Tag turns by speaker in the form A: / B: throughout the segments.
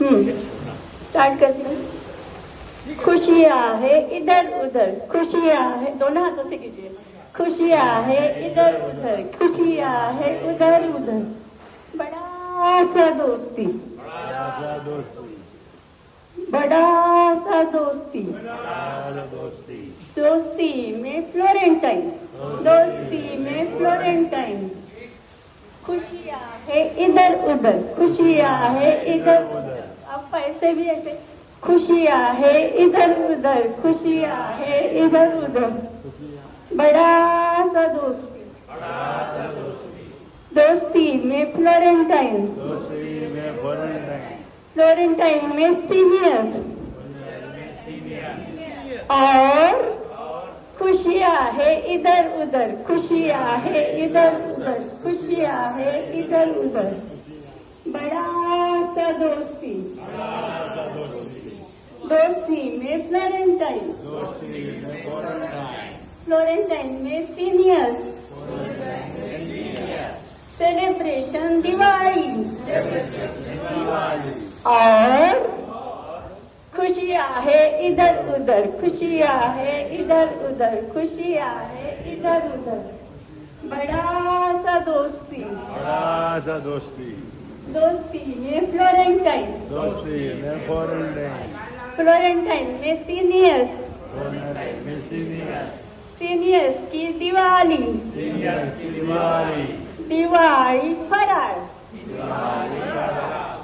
A: Start करते हैं। खुशियाँ है इधर उधर, खुशियाँ है, दोनों हाथों से कीजिए। खुशियाँ है इधर उधर, खुशियाँ है उधर उधर, बड़ा सा दोस्ती, बड़ा सा दोस्ती, दोस्ती में फ्लोरेंटाइन, दोस्ती में फ्लोरेंटाइन। खुशियाँ है इधर उधर, खुशियाँ है इधर उधर, अब ऐसे भी ऐसे, खुशियाँ है इधर उधर, खुशियाँ है इधर उधर, बड़ा सा दोस्ती, दोस्ती में फ्लोरेंटाइन, फ्लोरेंटाइन में सीनियर्स, और खुशियाँ है इधर उधर, खुशियाँ है इधर उधर, खुशियाँ है इधर उधर, बड़ा सा दोस्ती, दोस्ती में फ्लोरेंटाइन, फ्लोरेंटाइन में सीनियर्स, सेलिब्रेशन दिवाली, और खुशियाँ है इधर उधर, खुशियाँ है इधर उधर, खुशियाँ है इधर उधर, बड़ा सा दोस्ती, दोस्ती में फ्लोरेंटाइन, फ्लोरेंटाइन में सीनियर्स, सीनियर्स की दिवाली, दिवाली फरार,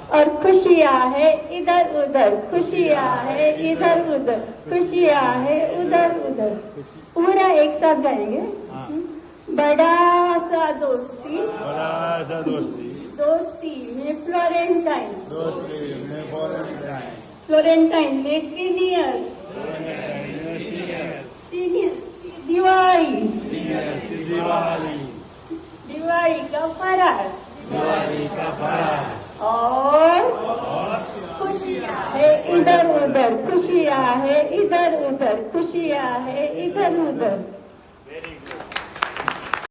A: और खुशियाँ है इधर उधर, खुशियाँ है इधर उधर, खुशियाँ है उधर उधर, पूरा एक साथ गाएंगे। बड़ा सा दोस्ती, दोस्ती में फ्लोरेंटाइन, फ्लोरेंटाइन में सीनियर्स, सीनियर्स की दिवाली, दिवाली का फरार, और खुशियाँ है इधर उधर, खुशियाँ है इधर उधर, खुशियाँ है इधर उधर।